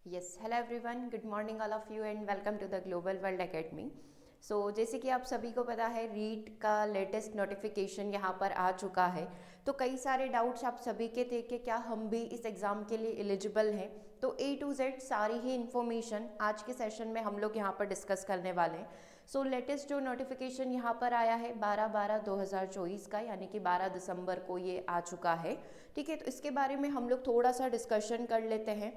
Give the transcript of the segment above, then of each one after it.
Yes, hello everyone, good morning all of you and welcome to the global world academy. So जैसे कि आप सभी को पता है, रीट का लेटेस्ट नोटिफिकेशन यहाँ पर आ चुका है। तो कई सारे डाउट्स आप सभी के थे कि क्या हम भी इस एग्ज़ाम के लिए एलिजिबल हैं। तो A to Z सारी ही इन्फॉर्मेशन आज के सेशन में हम लोग यहाँ पर डिस्कस करने वाले हैं। सो लेटेस्ट जो नोटिफिकेशन यहाँ पर आया है 12/12/2024 का, यानी कि 12 दिसंबर को ये आ चुका है। ठीक है, तो इसके बारे में हम लोग थोड़ा सा डिस्कशन कर लेते हैं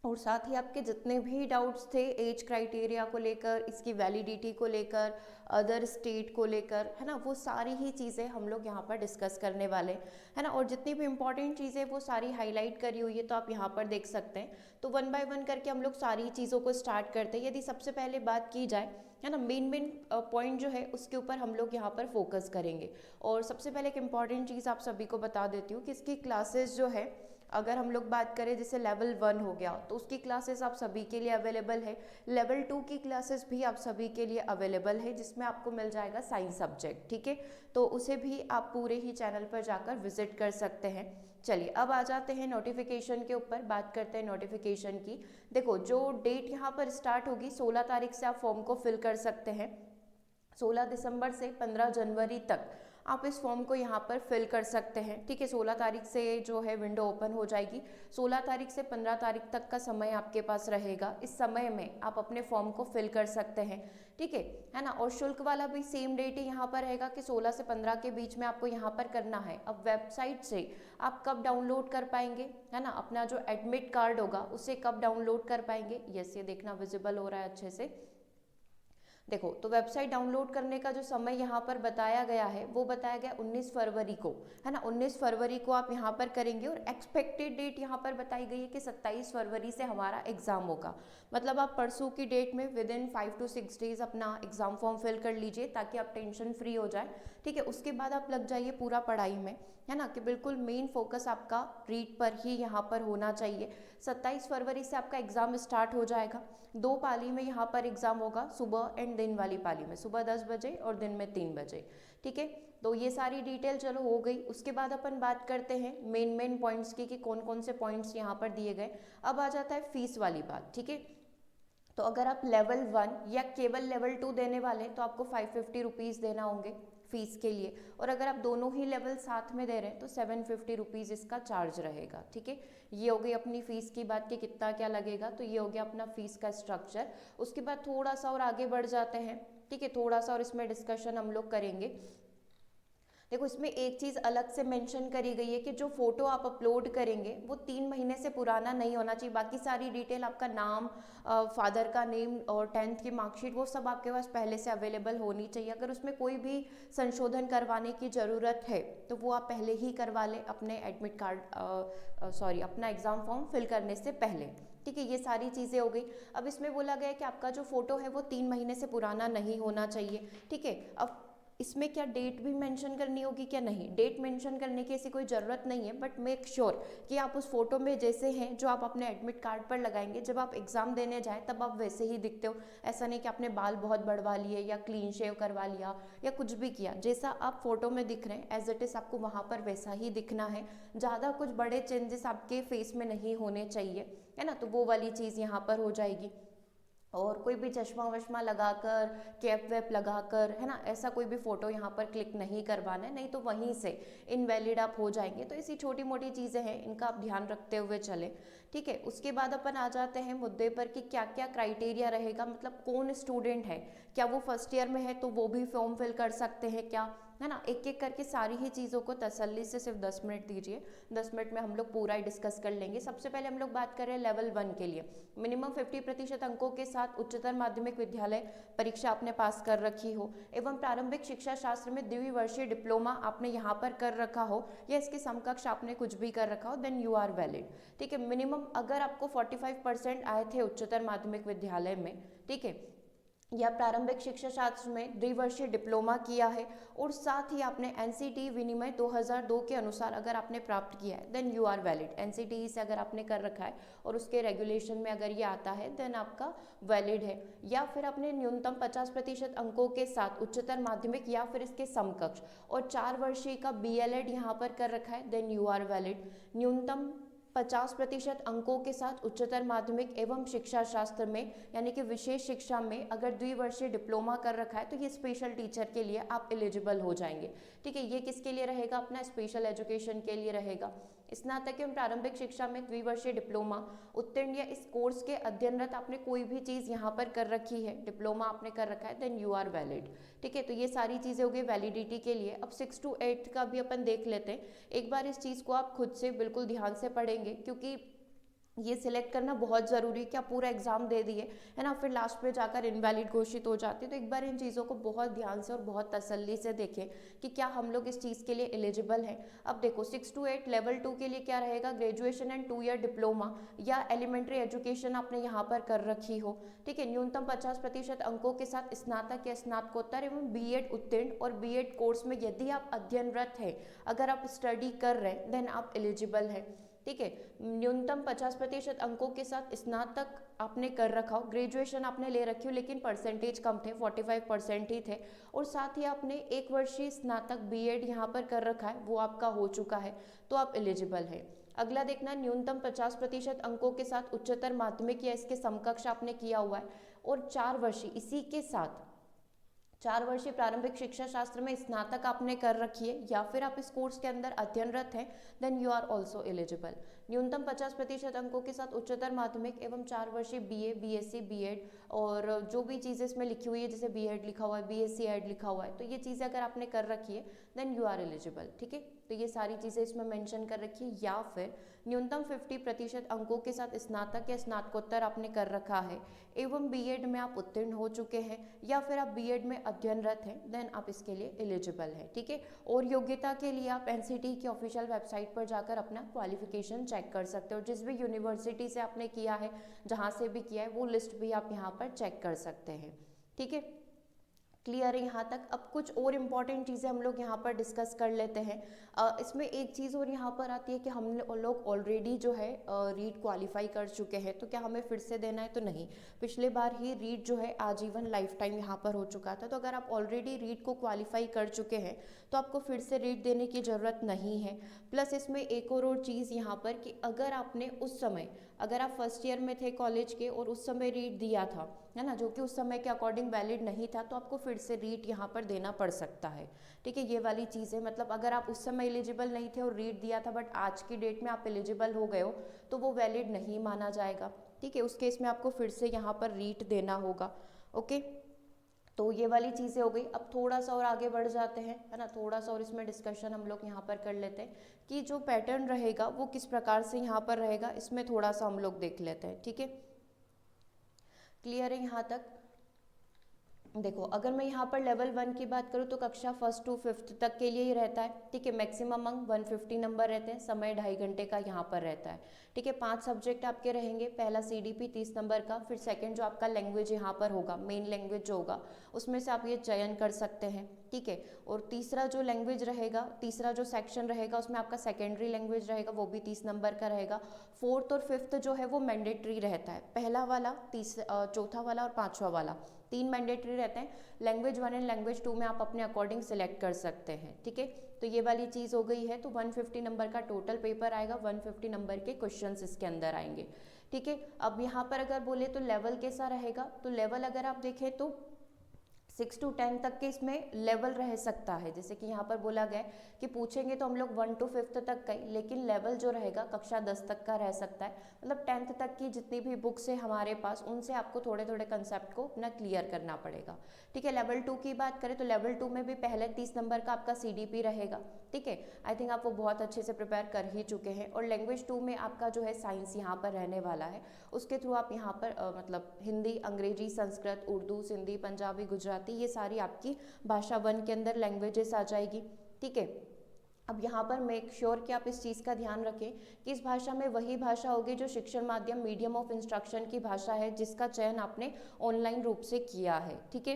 और साथ ही आपके जितने भी डाउट्स थे एज क्राइटेरिया को लेकर, इसकी वैलिडिटी को लेकर, अदर स्टेट को लेकर, है ना, वो सारी ही चीज़ें हम लोग यहाँ पर डिस्कस करने वाले है ना। और जितनी भी इंपॉर्टेंट चीज़ें वो सारी हाईलाइट करी हुई है, तो आप यहाँ पर देख सकते हैं। तो वन बाय वन करके हम लोग सारी चीज़ों को स्टार्ट करते हैं। यदि सबसे पहले बात की जाए, है ना, मेन पॉइंट जो है उसके ऊपर हम लोग यहाँ पर फोकस करेंगे। और सबसे पहले एक इम्पॉर्टेंट चीज़ आप सभी को बता देती हूँ कि इसकी क्लासेस जो है, अगर हम लोग बात करें जैसे लेवल 1 हो गया तो उसकी क्लासेस आप सभी के लिए अवेलेबल है। लेवल 2 की क्लासेस भी आप सभी के लिए अवेलेबल है, जिसमें आपको मिल जाएगा साइंस सब्जेक्ट। ठीक है, तो उसे भी आप पूरे ही चैनल पर जाकर विजिट कर सकते हैं। चलिए, अब आ जाते हैं नोटिफिकेशन के ऊपर, बात करते हैं नोटिफिकेशन की। देखो, जो डेट यहाँ पर स्टार्ट होगी, 16 तारीख से आप फॉर्म को फिल कर सकते हैं। 16 दिसंबर से 15 जनवरी तक आप इस फॉर्म को यहाँ पर फिल कर सकते हैं। ठीक है, 16 तारीख से जो है विंडो ओपन हो जाएगी। 16 तारीख से 15 तारीख तक का समय आपके पास रहेगा। इस समय में आप अपने फॉर्म को फिल कर सकते हैं। ठीक है ना। और शुल्क वाला भी सेम डेट ही यहाँ पर रहेगा कि 16 से 15 के बीच में आपको यहाँ पर करना है। अब वेबसाइट से आप कब डाउनलोड कर पाएंगे, है ना, अपना जो एडमिट कार्ड होगा उसे कब डाउनलोड कर पाएंगे। यस, ये देखना विजिबल हो रहा है अच्छे से। देखो, तो वेबसाइट डाउनलोड करने का जो समय यहाँ पर बताया गया है वो बताया गया 19 फरवरी को, है ना। 19 फरवरी को आप यहाँ पर करेंगे और एक्सपेक्टेड डेट यहाँ पर बताई गई है कि 27 फरवरी से हमारा एग्जाम होगा। मतलब आप परसों की डेट में विद इन 5 to 6 डेज अपना एग्जाम फॉर्म फिल कर लीजिए ताकि आप टेंशन फ्री हो जाए। ठीक है, उसके बाद आप लग जाइए पूरा पढ़ाई में, है ना, कि बिल्कुल मेन फोकस आपका रीड पर ही यहाँ पर होना चाहिए। 27 फरवरी से आपका एग्जाम स्टार्ट हो जाएगा। 2 पाली में यहाँ पर एग्जाम होगा, सुबह एंड दिन वाली पाली में सुबह 10 बजे और दिन में 3 बजे। ठीक है, तो ये सारी डिटेल चलो हो गई। उसके बाद अपन बात करते हैं मेन पॉइंट्स की कि कौन कौन से पॉइंट्स यहाँ पर दिए गए। अब आ जाता है फीस वाली बात। ठीक है, तो अगर आप लेवल 1 या केवल लेवल 2 देने वाले तो आपको 550 रुपीज़ देना होंगे फीस के लिए। और अगर आप दोनों ही लेवल साथ में दे रहे हैं तो 750 रुपीज़ इसका चार्ज रहेगा। ठीक है, ये हो गई अपनी फ़ीस की बात कि कितना क्या लगेगा। तो ये हो गया अपना फ़ीस का स्ट्रक्चर। उसके बाद थोड़ा सा और आगे बढ़ जाते हैं। ठीक है, थोड़ा सा और इसमें डिस्कशन हम लोग करेंगे। देखो, इसमें एक चीज़ अलग से मेंशन करी गई है कि जो फोटो आप अपलोड करेंगे वो 3 महीने से पुराना नहीं होना चाहिए। बाकी सारी डिटेल, आपका नाम, फादर का नेम और 10th की मार्कशीट, वो सब आपके पास पहले से अवेलेबल होनी चाहिए। अगर उसमें कोई भी संशोधन करवाने की ज़रूरत है तो वो आप पहले ही करवा लें अपने एडमिट कार्ड, सॉरी, अपना एग्ज़ाम फॉर्म फिल करने से पहले। ठीक है, ये सारी चीज़ें हो गई। अब इसमें बोला गया है कि आपका जो फोटो है वो 3 महीने से पुराना नहीं होना चाहिए। ठीक है, अब इसमें क्या डेट भी मेंशन करनी होगी क्या? नहीं, डेट मेंशन करने की ऐसी कोई ज़रूरत नहीं है, बट मेक श्योर कि आप उस फोटो में जैसे हैं जो आप अपने एडमिट कार्ड पर लगाएंगे जब आप एग्ज़ाम देने जाएं तब आप वैसे ही दिखते हो। ऐसा नहीं कि आपने बाल बहुत बढ़वा लिए या क्लीन शेव करवा लिया या कुछ भी किया, जैसा आप फोटो में दिख रहे हैं एज इट इज़ आपको वहाँ पर वैसा ही दिखना है। ज़्यादा कुछ बड़े चेंजेस आपके फेस में नहीं होने चाहिए, है ना। तो वो वाली चीज़ यहाँ पर हो जाएगी। और कोई भी चश्मा वश्मा लगाकर, कैप वैप लगाकर, है ना, ऐसा कोई भी फ़ोटो यहाँ पर क्लिक नहीं करवाना है, नहीं तो वहीं से इनवैलिड आप हो जाएंगे। तो ऐसी छोटी मोटी चीज़ें हैं, इनका आप ध्यान रखते हुए चलें। ठीक है, उसके बाद अपन आ जाते हैं मुद्दे पर कि क्या क्या क्राइटेरिया रहेगा, मतलब कौन स्टूडेंट है, क्या वो फर्स्ट ईयर में है तो वो भी फॉर्म फिल कर सकते हैं क्या, है ना। एक एक करके सारी ही चीज़ों को तसल्ली से सिर्फ 10 मिनट दीजिए, 10 मिनट में हम लोग पूरा ही डिस्कस कर लेंगे। सबसे पहले हम लोग बात कर रहे हैं लेवल 1 के लिए। मिनिमम 50% अंकों के साथ उच्चतर माध्यमिक विद्यालय परीक्षा आपने पास कर रखी हो एवं प्रारंभिक शिक्षा शास्त्र में द्विवर्षीय डिप्लोमा आपने यहाँ पर कर रखा हो या इसके समकक्ष आपने कुछ भी कर रखा हो, देन यू आर वैलिड। ठीक है, मिनिमम अगर आपको 45% आए थे उच्चतर माध्यमिक विद्यालय में, ठीक है, या प्रारंभिक शिक्षा शास्त्र में द्विवर्षीय डिप्लोमा किया है और साथ ही आपने एनसीटी विनिमय 2002 के अनुसार अगर आपने प्राप्त किया है, then you are valid. NCT से अगर आपने कर रखा है और उसके रेगुलेशन में अगर ये आता है देन आपका वैलिड है। या फिर आपने न्यूनतम 50% अंकों के साथ उच्चतर माध्यमिक या फिर इसके समकक्ष और 4 वर्षीय का बीएलएड यहाँ पर कर रखा है, देन यू आर वैलिड। न्यूनतम 50% अंकों के साथ उच्चतर माध्यमिक एवं शिक्षा शास्त्र में यानी कि विशेष शिक्षा में अगर द्विवर्षीय डिप्लोमा कर रखा है तो ये स्पेशल टीचर के लिए आप एलिजिबल हो जाएंगे। ठीक है, ये किसके लिए रहेगा? अपना स्पेशल एजुकेशन के लिए रहेगा। स्नातक एवं प्रारंभिक शिक्षा में द्विवर्षीय डिप्लोमा उत्तीर्ण या इस कोर्स के अध्ययनरत आपने कोई भी चीज़ यहाँ पर कर रखी है, डिप्लोमा आपने कर रखा है, देन यू आर वैलिड। ठीक है, तो ये सारी चीज़ें हो गई वैलिडिटी के लिए। अब 6 to 8 का भी अपन देख लेते हैं। एक बार इस चीज़ को आप खुद से बिल्कुल ध्यान से पढ़ेंगे, क्योंकि ये सिलेक्ट करना बहुत ज़रूरी है कि आप पूरा एग्जाम दे दिए है ना, फिर लास्ट में जाकर इनवैलिड घोषित हो जाते हैं। तो एक बार इन चीज़ों को बहुत ध्यान से और बहुत तसल्ली से देखें कि क्या हम लोग इस चीज़ के लिए एलिजिबल हैं। अब देखो 6 to 8 लेवल 2 के लिए क्या रहेगा? ग्रेजुएशन एंड 2 ईयर डिप्लोमा या एलिमेंट्री एजुकेशन आपने यहाँ पर कर रखी हो। ठीक है, न्यूनतम 50% अंकों के साथ स्नातक या स्नातकोत्तर एवं बीएड उत्तीर्ण और बीएड कोर्स में यदि आप अध्ययनरत हैं, अगर आप स्टडी कर रहे हैं, देन आप एलिजिबल हैं। ठीक है, न्यूनतम 50% अंकों के साथ स्नातक आपने कर रखा हो, ग्रेजुएशन आपने ले रखी हो लेकिन परसेंटेज कम थे, 45% ही थे, और साथ ही आपने 1 वर्षीय स्नातक बीएड यहाँ पर कर रखा है, वो आपका हो चुका है, तो आप एलिजिबल है। अगला देखना, न्यूनतम 50% अंकों के साथ उच्चतर माध्यमिक या इसके समकक्ष आपने किया हुआ है, और 4 वर्षीय इसी के साथ 4 वर्षीय प्रारंभिक शिक्षा शास्त्र में स्नातक आपने कर रखी है या फिर आप इस कोर्स के अंदर अध्ययनरत हैं, then you are also eligible. न्यूनतम 50% अंकों के साथ उच्चतर माध्यमिक एवं 4 वर्षीय बीए, बीएससी, बीएड और जो भी चीज़ें इसमें लिखी हुई है, जैसे बीएड लिखा हुआ है, बीएससी एड लिखा हुआ है, तो ये चीज़ें अगर आपने कर रखी है देन यू आर एलिजिबल। ठीक है, तो ये सारी चीज़ें इसमें मेंशन कर रखी है। या फिर न्यूनतम 50% अंकों के साथ स्नातक या स्नातकोत्तर आपने कर रखा है एवं बीएड में आप उत्तीर्ण हो चुके हैं या फिर आप बीएड में अध्ययनरत हैं, देन आप इसके लिए एलिजिबल हैं। ठीक है, और योग्यता के लिए आप एनसीटी की ऑफिशियल वेबसाइट पर जाकर अपना क्वालिफिकेशन चेक कर सकते हो। जिस भी यूनिवर्सिटी से आपने किया है, जहाँ से भी किया है, वो लिस्ट भी आप यहाँ पर चेक कर सकते हैं। ठीक है, क्लियर है यहाँ तक। अब कुछ और इम्पॉर्टेंट चीज़ें हम लोग यहाँ पर डिस्कस कर लेते हैं। इसमें एक चीज़ और यहाँ पर आती है कि हम लोग ऑलरेडी जो है रीट क्वालिफाई कर चुके हैं, तो क्या हमें फिर से देना है? तो नहीं, पिछले बार ही रीट जो है आजीवन लाइफ टाइम यहाँ पर हो चुका था। तो अगर आप ऑलरेडी रीट को क्वालिफाई कर चुके हैं तो आपको फिर से रीट देने की ज़रूरत नहीं है। प्लस इसमें एक और चीज़ यहाँ पर कि अगर आपने उस समय, अगर आप फर्स्ट ईयर में थे कॉलेज के और उस समय रीट दिया था, है ना, जो कि उस समय के अकॉर्डिंग वैलिड नहीं था, तो आपको फिर से रीट यहाँ पर देना पड़ सकता है। ठीक है, ये वाली चीज़ है। मतलब अगर आप उस समय एलिजिबल नहीं थे और रीट दिया था बट आज की डेट में आप एलिजिबल हो गए हो, तो वो वैलिड नहीं माना जाएगा। ठीक है, उस केस में आपको फिर से यहाँ पर रीट देना होगा। ओके, तो ये वाली चीज़ें हो गई। अब थोड़ा सा और आगे बढ़ जाते हैं, है ना, थोड़ा सा और इसमें डिस्कशन हम लोग यहाँ पर कर लेते हैं कि जो पैटर्न रहेगा वो किस प्रकार से यहाँ पर रहेगा, इसमें थोड़ा सा हम लोग देख लेते हैं। ठीक है, क्लियर है यहाँ तक? देखो, अगर मैं यहाँ पर लेवल 1 की बात करूँ तो कक्षा 1st to 5th तक के लिए ही रहता है। ठीक है, मैक्सिमम अंक 150 नंबर रहते हैं, समय 2.5 घंटे का यहाँ पर रहता है। ठीक है, 5 सब्जेक्ट आपके रहेंगे, पहला सीडीपी 30 नंबर का, फिर सेकंड जो आपका लैंग्वेज यहाँ पर होगा, मेन लैंग्वेज जो होगा उसमें से आप ये चयन कर सकते हैं। ठीक है, और तीसरा जो लैंग्वेज रहेगा, तीसरा जो सेक्शन रहेगा उसमें आपका सेकेंडरी लैंग्वेज रहेगा, वो भी 30 नंबर का रहेगा। 4th और 5th जो है वो मैंडेटरी रहता है, पहला वाला, चौथा वाला और 5वां वाला, 3 मैंडेटरी रहते हैं। लैंग्वेज 1 एंड लैंग्वेज 2 में आप अपने अकॉर्डिंग सेलेक्ट कर सकते हैं। ठीक है, तो ये वाली चीज़ हो गई है। तो 150 नंबर का टोटल पेपर आएगा, 150 नंबर के क्वेश्चंस इसके अंदर आएंगे। ठीक है, अब यहाँ पर अगर बोले तो लेवल कैसा रहेगा, तो लेवल अगर आप देखें तो 6 to 10 तक के इसमें लेवल रह सकता है। जैसे कि यहाँ पर बोला गया कि पूछेंगे तो हम लोग 1 to 5th तक का ही, लेकिन लेवल जो रहेगा कक्षा 10 तक का रह सकता है। मतलब 10th तक की जितनी भी बुक्स है हमारे पास, उनसे आपको थोड़े थोड़े कंसेप्ट को अपना क्लियर करना पड़ेगा। ठीक है, लेवल 2 की बात करें तो लेवल 2 में भी पहले 30 नंबर का आपका सीडीपी रहेगा। ठीक है, आई थिंक आप वो बहुत अच्छे से प्रिपेयर कर ही चुके हैं। और लैंग्वेज 2 में आपका जो है साइंस यहाँ पर रहने वाला है, उसके थ्रू आप यहाँ पर मतलब हिंदी, अंग्रेजी, संस्कृत, उर्दू, सिंधी, पंजाबी, गुजराती, ये सारी आपकी भाषा 1 के अंदर लैंग्वेजेस आ जाएगी। ठीक है, अब यहाँ पर मेक श्योर कि आप इस चीज़ का ध्यान रखें कि इस भाषा में वही भाषा होगी जो शिक्षण माध्यम, मीडियम ऑफ इंस्ट्रक्शन की भाषा है, जिसका चयन आपने ऑनलाइन रूप से किया है। ठीक है,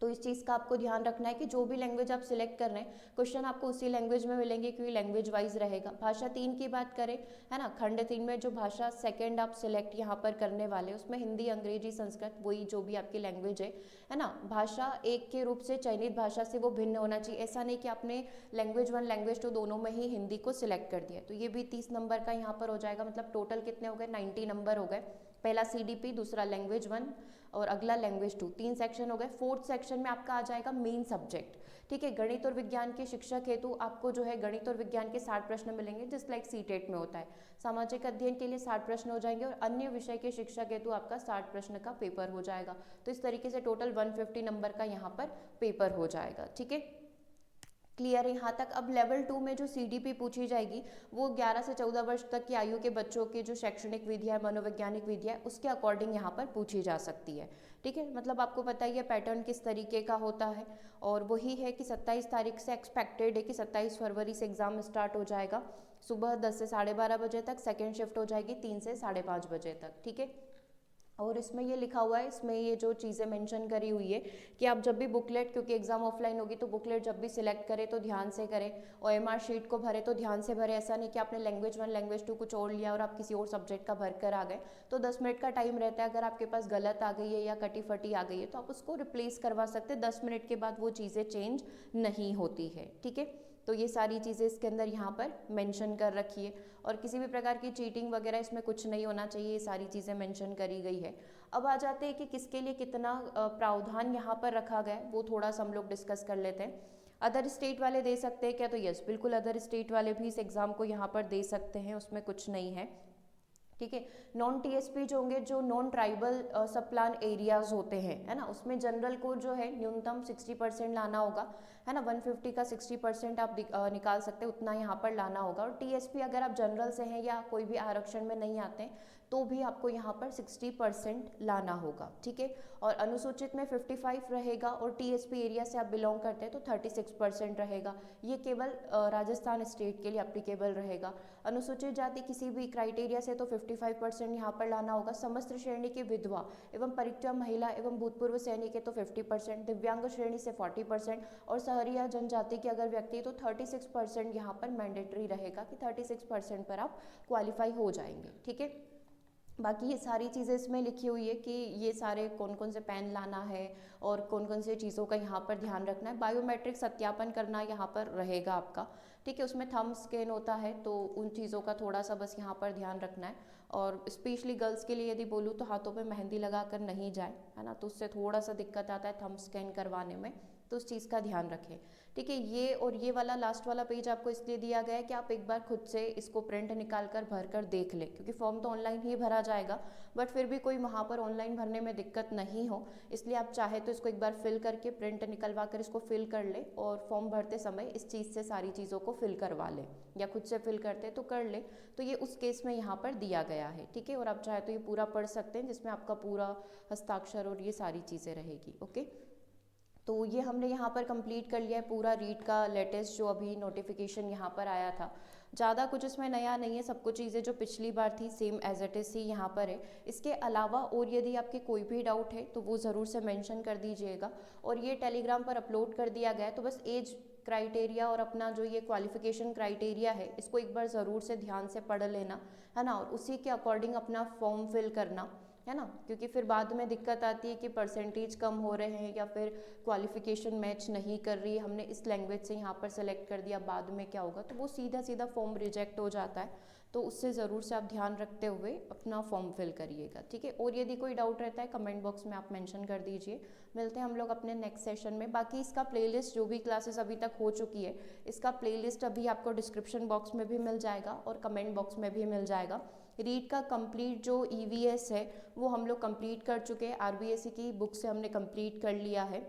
तो इस चीज़ का आपको ध्यान रखना है कि जो भी लैंग्वेज आप सिलेक्ट कर रहे हैं क्वेश्चन आपको उसी लैंग्वेज में मिलेंगे, क्योंकि लैंग्वेज वाइज रहेगा। भाषा 3 की बात करें, है ना, खंड 3 में जो भाषा सेकंड आप सिलेक्ट यहाँ पर करने वाले उसमें हिंदी, अंग्रेजी, संस्कृत, वही जो भी आपकी लैंग्वेज है ना। भाषा 1 के रूप से चयनित भाषा से वो भिन्न होना चाहिए, ऐसा नहीं कि आपने लैंग्वेज 1 लैंग्वेज 2 दोनों में ही हिंदी को सिलेक्ट कर दिया, तो ये भी 30 नंबर का यहाँ पर हो जाएगा। मतलब टोटल कितने हो गए, 90 नंबर हो गए। पहला CDP, दूसरा लैंग्वेज 1 और अगला लैंग्वेज 2, 3 सेक्शन हो गए। 4th सेक्शन में आपका आ जाएगा मेन सब्जेक्ट, ठीक है। गणित और विज्ञान के शिक्षक हेतु आपको जो है गणित और विज्ञान के 60 प्रश्न मिलेंगे, जस्ट लाइक CTET में होता है। सामाजिक अध्ययन के लिए 60 प्रश्न हो जाएंगे और अन्य विषय के शिक्षक हेतु आपका 60 प्रश्न का पेपर हो जाएगा। तो इस तरीके से टोटल 150 नंबर का यहाँ पर पेपर हो जाएगा, ठीक है। क्लियर है यहाँ तक। अब लेवल 2 में जो CDP पूछी जाएगी वो 11 से 14 वर्ष तक की आयु के बच्चों की जो शैक्षणिक विधि है, मनोवैज्ञानिक विधि है, उसके अकॉर्डिंग यहाँ पर पूछी जा सकती है, ठीक है। मतलब आपको पता ही है पैटर्न किस तरीके का होता है, और वही है कि 27 तारीख से एक्सपेक्टेड है कि 27 फरवरी से एग्जाम स्टार्ट हो जाएगा। सुबह 10 से 12:30 बजे तक, सेकेंड शिफ्ट हो जाएगी 3 से 5:30 बजे तक, ठीक है। और इसमें ये लिखा हुआ है, इसमें ये जो चीज़ें मेंशन करी हुई है कि आप जब भी बुकलेट, क्योंकि एग्जाम ऑफलाइन होगी तो बुकलेट जब भी सिलेक्ट करें तो ध्यान से करें, और MR शीट को भरे तो ध्यान से भरे। ऐसा नहीं कि आपने लैंग्वेज 1 लैंग्वेज 2 कुछ और लिया और आप किसी और सब्जेक्ट का भर कर आ गए, तो 10 मिनट का टाइम रहता है। अगर आपके पास गलत आ गई है या कटी फटी आ गई है तो आप उसको रिप्लेस करवा सकते हैं, 10 मिनट के बाद वो चीज़ें चेंज नहीं होती है, ठीक है। तो ये सारी चीज़ें इसके अंदर यहाँ पर मेंशन कर रखी है, और किसी भी प्रकार की चीटिंग वगैरह इसमें कुछ नहीं होना चाहिए, ये सारी चीज़ें मेंशन करी गई है। अब आ जाते हैं कि किसके लिए कितना प्रावधान यहाँ पर रखा गया है, वो थोड़ा सा हम लोग डिस्कस कर लेते हैं। अदर स्टेट वाले दे सकते हैं क्या, तो यस बिल्कुल अदर स्टेट वाले भी इस एग्ज़ाम को यहाँ पर दे सकते हैं, उसमें कुछ नहीं है, ठीक है। नॉन TSP जो होंगे, जो नॉन ट्राइबल सब प्लान एरियाज होते हैं, है ना, उसमें जनरल को जो है न्यूनतम 60% लाना होगा, है ना। 150 का 60% आप निकाल सकते हैं, उतना यहाँ पर लाना होगा। और TSP अगर आप जनरल से हैं या कोई भी आरक्षण में नहीं आते हैं तो भी आपको यहाँ पर 60% लाना होगा, ठीक है। और अनुसूचित में 55 रहेगा, और TSP एरिया से आप बिलोंग करते हैं तो 36% रहेगा। ये केवल राजस्थान स्टेट के लिए अप्लीकेबल रहेगा। अनुसूचित जाति किसी भी क्राइटेरिया से तो 55% यहाँ पर लाना होगा। समस्त श्रेणी की विधवा एवं परित्यक्ता महिला एवं भूतपूर्व सैनिक है तो 50%, दिव्यांग श्रेणी से 40%, और शहरी जनजाति के अगर व्यक्ति तो 36% यहाँ पर मैंडेटरी रहेगा कि 36% पर आप क्वालिफाई हो जाएंगे, ठीक है। बाकी ये सारी चीज़ें इसमें लिखी हुई है कि ये सारे कौन कौन से पेन लाना है और कौन कौन से चीज़ों का यहाँ पर ध्यान रखना है। बायोमेट्रिक सत्यापन करना यहाँ पर रहेगा आपका, ठीक है। उसमें थंब स्कैन होता है, तो उन चीज़ों का थोड़ा सा बस यहाँ पर ध्यान रखना है। और स्पेशली गर्ल्स के लिए यदि बोलूँ तो हाथों पे मेहंदी लगा कर नहीं जाए, है ना, तो उससे थोड़ा सा दिक्कत आता है थंब स्कैन करवाने में, तो उस चीज़ का ध्यान रखें, ठीक है। ये और ये वाला लास्ट वाला पेज आपको इसलिए दिया गया है कि आप एक बार खुद से इसको प्रिंट निकाल कर भर कर देख लें, क्योंकि फॉर्म तो ऑनलाइन ही भरा जाएगा, बट फिर भी कोई वहाँ पर ऑनलाइन भरने में दिक्कत नहीं हो, इसलिए आप चाहे तो इसको एक बार फिल करके प्रिंट निकलवा कर इसको फिल कर ले, और फॉर्म भरते समय इस चीज़ से सारी चीज़ों को फिल करवा ले, या खुद से फिल करते तो कर ले। तो ये उस केस में यहाँ पर दिया गया है, ठीक है। और आप चाहे तो ये पूरा पढ़ सकते हैं, जिसमें आपका पूरा हस्ताक्षर और ये सारी चीज़ें रहेगी, ओके। तो ये हमने यहाँ पर कंप्लीट कर लिया है पूरा रीट का लेटेस्ट जो अभी नोटिफिकेशन यहाँ पर आया था। ज़्यादा कुछ इसमें नया नहीं है, सब कुछ चीज़ें जो पिछली बार थी सेम एज इट इज़ ही यहाँ पर है। इसके अलावा और यदि आपके कोई भी डाउट है तो वो ज़रूर से मेंशन कर दीजिएगा। और ये टेलीग्राम पर अपलोड कर दिया गया है, तो बस एज क्राइटेरिया और अपना जो ये क्वालिफिकेशन क्राइटेरिया है इसको एक बार ज़रूर से ध्यान से पढ़ लेना, है ना, और उसी के अकॉर्डिंग अपना फॉर्म फिल करना, है ना, क्योंकि फिर बाद में दिक्कत आती है कि परसेंटेज कम हो रहे हैं या फिर क्वालिफिकेशन मैच नहीं कर रही है, हमने इस लैंग्वेज से यहाँ पर सेलेक्ट कर दिया, बाद में क्या होगा, तो वो सीधा सीधा फॉर्म रिजेक्ट हो जाता है। तो उससे ज़रूर से आप ध्यान रखते हुए अपना फॉर्म फिल करिएगा, ठीक है। और यदि कोई डाउट रहता है कमेंट बॉक्स में आप मेंशन कर दीजिए। मिलते हैं हम लोग अपने नेक्स्ट सेशन में। बाकी इसका प्लेलिस्ट जो भी क्लासेस अभी तक हो चुकी है, इसका प्लेलिस्ट अभी आपको डिस्क्रिप्शन बॉक्स में भी मिल जाएगा और कमेंट बॉक्स में भी मिल जाएगा। रीड का कंप्लीट जो EVS है वो हम लोग कंप्लीट कर चुके हैं, RBSE की बुक से हमने कंप्लीट कर लिया है।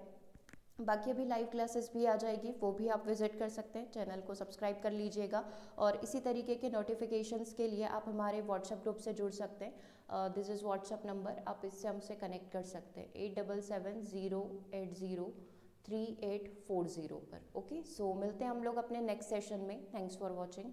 बाकी अभी लाइव क्लासेस भी आ जाएगी, वो भी आप विजिट कर सकते हैं, चैनल को सब्सक्राइब कर लीजिएगा। और इसी तरीके के नोटिफिकेशंस के लिए आप हमारे व्हाट्सएप ग्रुप से जुड़ सकते हैं। दिस इज़ व्हाट्सएप नंबर, आप इससे हमसे कनेक्ट कर सकते हैं 8770803840 पर, ओके। सो मिलते हैं हम लोग अपने नेक्स्ट सेशन में। Thanks for watching.